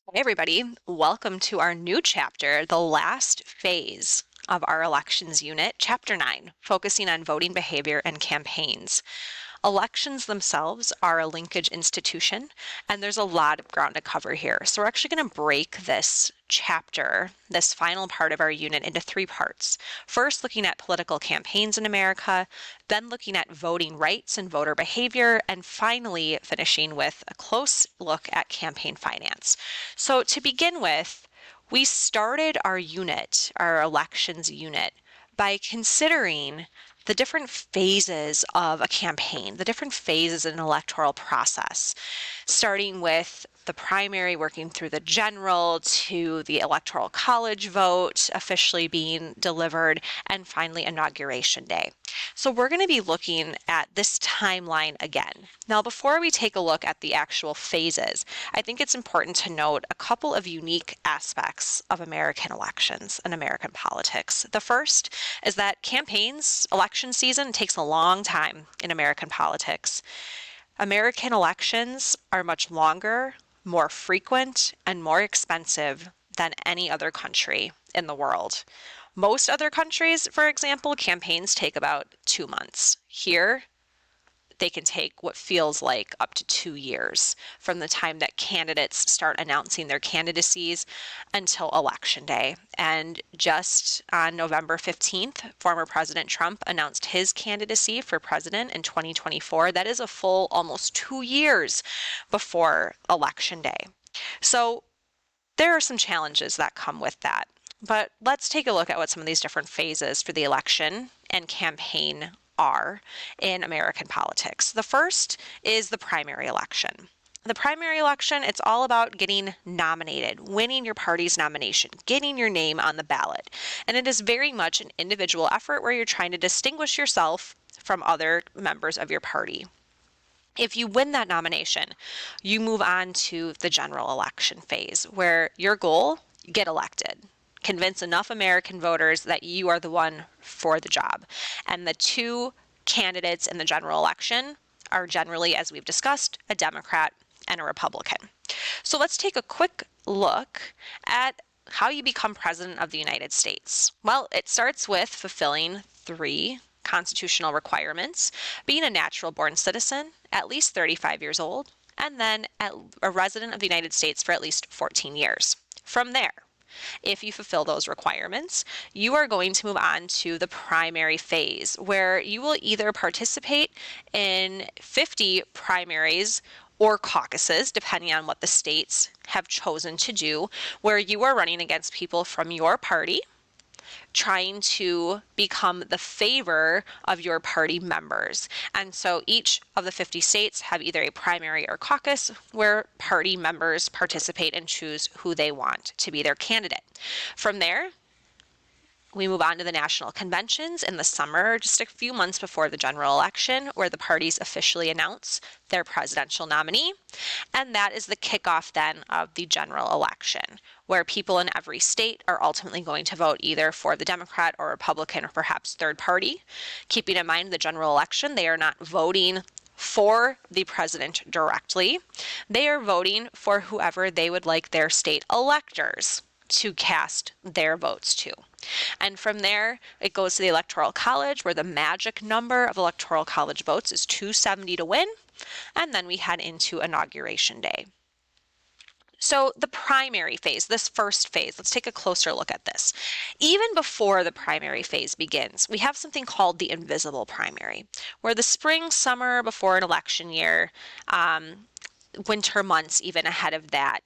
Hey everybody, welcome to our new chapter, the last phase of our elections unit, Chapter 9, focusing on voting behavior and campaigns. Elections themselves are a linkage institution, and there's a lot of ground to cover here. So we're actually going to break this chapter, this final part of our unit, into three parts. First, looking at political campaigns in America, then looking at voting rights and voter behavior, and finally finishing with a close look at campaign finance. So to begin with, we started our unit, our elections unit, by considering the different phases of a campaign, the different phases in an electoral process, starting with the primary, working through the general, to the electoral college vote officially being delivered, and finally inauguration day. So we're going to be looking at this timeline again. Now, before we take a look at the actual phases, I think it's important to note a couple of unique aspects of American elections and American politics. The first is that campaigns, election season takes a long time in American politics. American elections are much longer, more frequent, and more expensive than any other country in the world. Most other countries, for example, campaigns take about 2 months. Here, they can take what feels like up to 2 years from the time that candidates start announcing their candidacies until election day. And just on November 15th, former President Trump announced his candidacy for president in 2024. That is a full almost 2 years before election day. So there are some challenges that come with that. But let's take a look at what some of these different phases for the election and campaign are in American politics. The first is the primary election. The primary election, it's all about getting nominated, winning your party's nomination, getting your name on the ballot. And it is very much an individual effort where you're trying to distinguish yourself from other members of your party. If you win that nomination, you move on to the general election phase, where your goal, get elected. Convince enough American voters that you are the one for the job. And the two candidates in the general election are generally, as we've discussed, a Democrat and a Republican. So let's take a quick look at how you become president of the United States. Well, it starts with fulfilling 3 constitutional requirements: being a natural born citizen, at least 35 years old, and then a resident of the United States for at least 14 years. From there, if you fulfill those requirements, you are going to move on to the primary phase, where you will either participate in 50 primaries or caucuses, depending on what the states have chosen to do, where you are running against people from your party, trying to become the favor of your party members. And so each of the 50 states have either a primary or caucus where party members participate and choose who they want to be their candidate. From there, we move on to the national conventions in the summer, just a few months before the general election, where the parties officially announce their presidential nominee. And that is the kickoff then of the general election, where people in every state are ultimately going to vote either for the Democrat or Republican or perhaps third party. Keeping in mind the general election, they are not voting for the president directly. They are voting for whoever they would like their state electors to cast their votes to. And from there, it goes to the Electoral College, where the magic number of Electoral College votes is 270 to win. And then we head into Inauguration Day. So the primary phase, this first phase, let's take a closer look at this. Even before the primary phase begins, we have something called the invisible primary, where the spring, summer before an election year, winter months even ahead of that,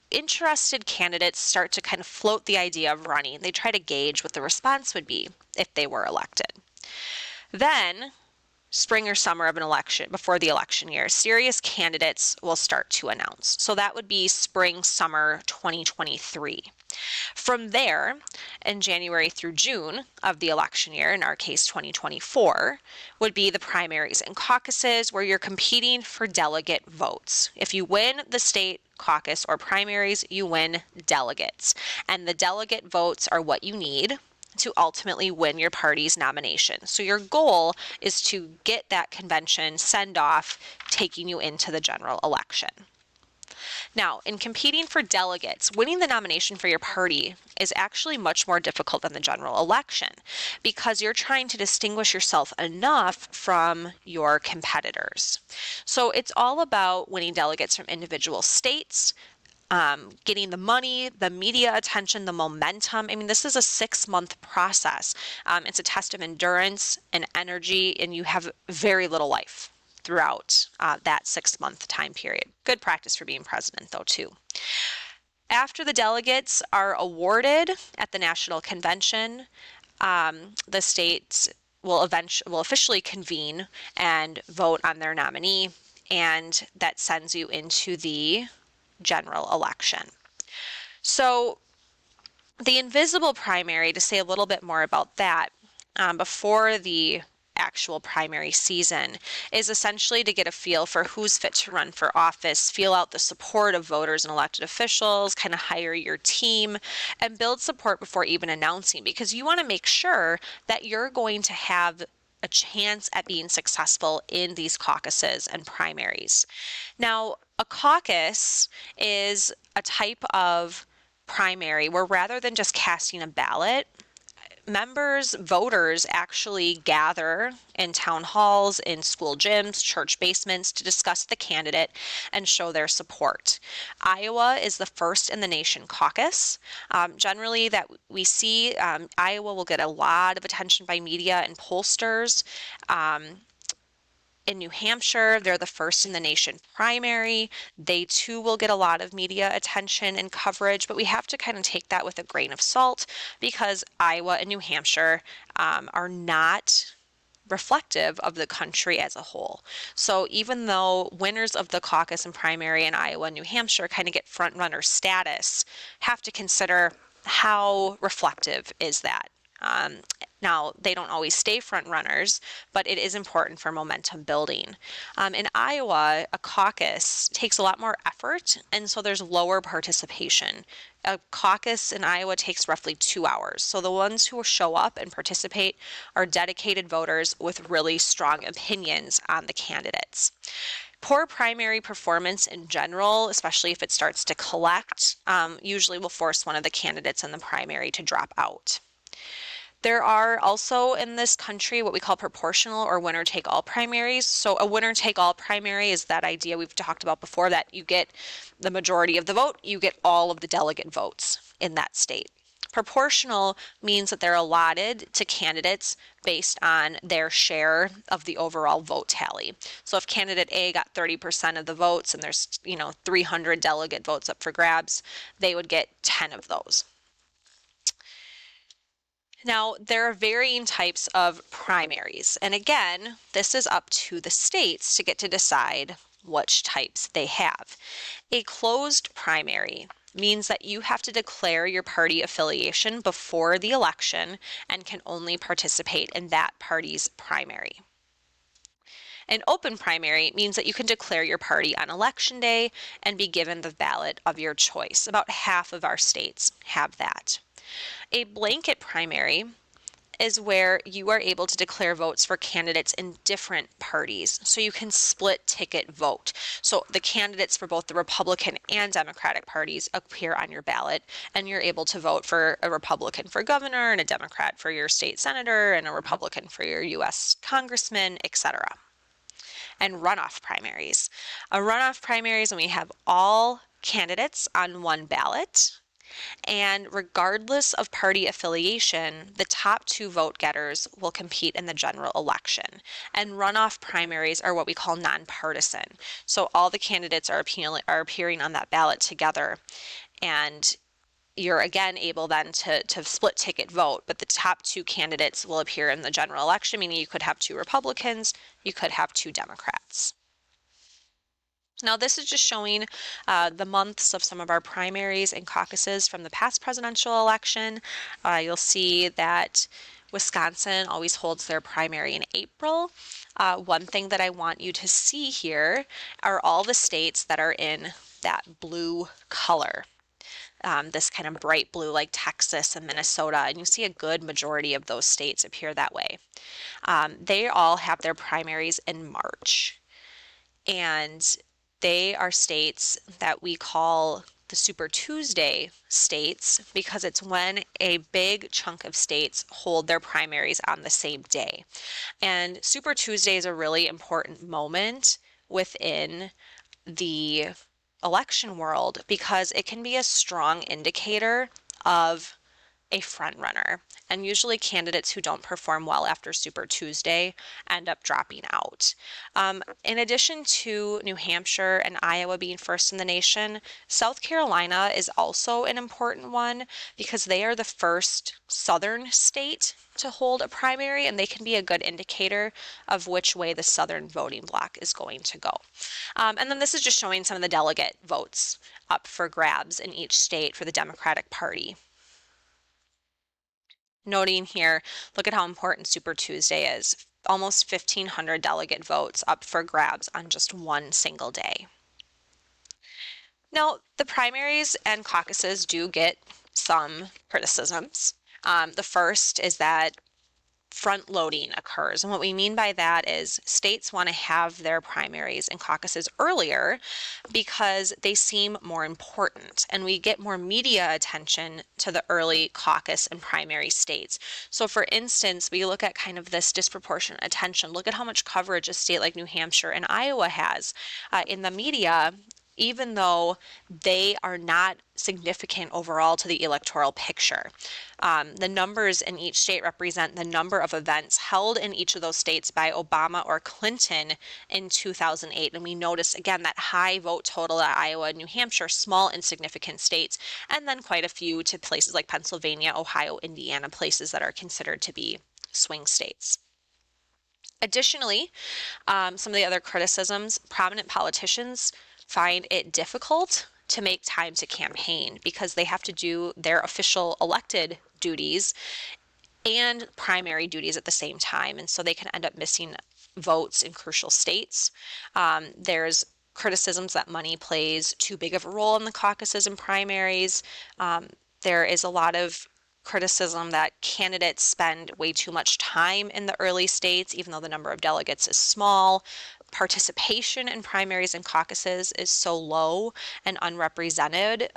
interested candidates start to kind of float the idea of running. They try to gauge what the response would be if they were elected. Then, spring or summer of an election, before the election year, serious candidates will start to announce. So that would be spring, summer 2023. From there, in January through June of the election year, in our case 2024, would be the primaries and caucuses, where you're competing for delegate votes. If you win the state caucus or primaries, you win delegates. And the delegate votes are what you need to ultimately win your party's nomination. So your goal is to get that convention send off, taking you into the general election. Now, in competing for delegates, winning the nomination for your party is actually much more difficult than the general election because you're trying to distinguish yourself enough from your competitors. So it's all about winning delegates from individual states, getting the money, the media attention, the momentum. I mean, this is a 6-month process. It's a test of endurance and energy, and you have very little life throughout that 6-month time period. Good practice for being president, though, too. After the delegates are awarded at the National Convention, the states will officially convene and vote on their nominee, and that sends you into the general election. So the invisible primary, to say a little bit more about that, before the actual primary season, is essentially to get a feel for who's fit to run for office, feel out the support of voters and elected officials, kind of hire your team, and build support before even announcing, because you want to make sure that you're going to have a chance at being successful in these caucuses and primaries. Now, a caucus is a type of primary where rather than just casting a ballot, voters actually gather in town halls, in school gyms, church basements to discuss the candidate and show their support. Iowa is the first in the nation caucus. Generally, that we see, Iowa will get a lot of attention by media and pollsters. In New Hampshire, they're the first in the nation primary. They too will get a lot of media attention and coverage, but we have to kind of take that with a grain of salt because Iowa and New Hampshire are not reflective of the country as a whole. So even though winners of the caucus and primary in Iowa and New Hampshire kind of get front runner status, have to consider how reflective is that. Now, they don't always stay front runners, but it is important for momentum building. In Iowa, a caucus takes a lot more effort, and so there's lower participation. A caucus in Iowa takes roughly 2 hours. So the ones who show up and participate are dedicated voters with really strong opinions on the candidates. Poor primary performance in general, especially if it starts to collect, usually will force one of the candidates in the primary to drop out. There are also in this country what we call proportional or winner-take-all primaries. So a winner-take-all primary is that idea we've talked about before, that you get the majority of the vote, you get all of the delegate votes in that state. Proportional means that they're allotted to candidates based on their share of the overall vote tally. So if candidate A got 30% of the votes and there's 300 delegate votes up for grabs, they would get 10 of those. Now, there are varying types of primaries, and again, this is up to the states to get to decide which types they have. A closed primary means that you have to declare your party affiliation before the election and can only participate in that party's primary. An open primary means that you can declare your party on election day and be given the ballot of your choice. About half of our states have that. A blanket primary is where you are able to declare votes for candidates in different parties. So you can split ticket vote. So the candidates for both the Republican and Democratic parties appear on your ballot, and you're able to vote for a Republican for governor and a Democrat for your state senator and a Republican for your U.S. congressman, etc. And runoff primaries. A runoff primaries when we have all candidates on one ballot. And regardless of party affiliation, the top 2 vote getters will compete in the general election. And runoff primaries are what we call nonpartisan. So all the candidates are appearing on that ballot together. And you're again able then to split ticket vote, but the top 2 candidates will appear in the general election, meaning you could have 2 Republicans, you could have 2 Democrats. Now, this is just showing the months of some of our primaries and caucuses from the past presidential election. You'll see that Wisconsin always holds their primary in April. One thing that I want you to see here are all the states that are in that blue color. This kind of bright blue, like Texas and Minnesota, and you see a good majority of those states appear that way. They all have their primaries in March. And They are states that we call the Super Tuesday states because it's when a big chunk of states hold their primaries on the same day. And Super Tuesday is a really important moment within the election world because it can be a strong indicator of a front runner. And usually candidates who don't perform well after Super Tuesday end up dropping out. In addition to New Hampshire and Iowa being first in the nation, South Carolina is also an important one because they are the first southern state to hold a primary, and they can be a good indicator of which way the southern voting bloc is going to go. And then this is just showing some of the delegate votes up for grabs in each state for the Democratic Party. Noting here, look at how important Super Tuesday is. Almost 1,500 delegate votes up for grabs on just one single day. Now, the primaries and caucuses do get some criticisms. The first is that front loading occurs. And what we mean by that is states want to have their primaries and caucuses earlier because they seem more important, and we get more media attention to the early caucus and primary states. So for instance, we look at kind of this disproportionate attention. Look at how much coverage a state like New Hampshire and Iowa has in the media, even though they are not significant overall to the electoral picture. The numbers in each state represent the number of events held in each of those states by Obama or Clinton in 2008. And we notice again that high vote total at Iowa and New Hampshire, small insignificant states, and then quite a few to places like Pennsylvania, Ohio, Indiana, places that are considered to be swing states. Additionally, some of the other criticisms, prominent politicians find it difficult to make time to campaign because they have to do their official elected duties and primary duties at the same time. And so they can end up missing votes in crucial states. There's criticisms that money plays too big of a role in the caucuses and primaries. There is a lot of criticism that candidates spend way too much time in the early states, even though the number of delegates is small. Participation in primaries and caucuses is so low and unrepresented,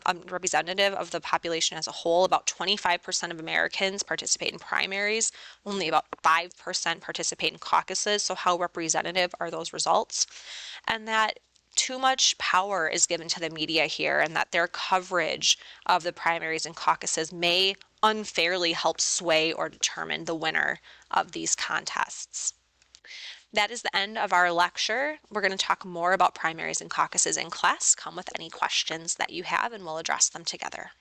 unrepresentative of the population as a whole. About 25% of Americans participate in primaries, only about 5% participate in caucuses. So how representative are those results? And that too much power is given to the media here, and that their coverage of the primaries and caucuses may unfairly help sway or determine the winner of these contests. That is the end of our lecture. We're going to talk more about primaries and caucuses in class. Come with any questions that you have, and we'll address them together.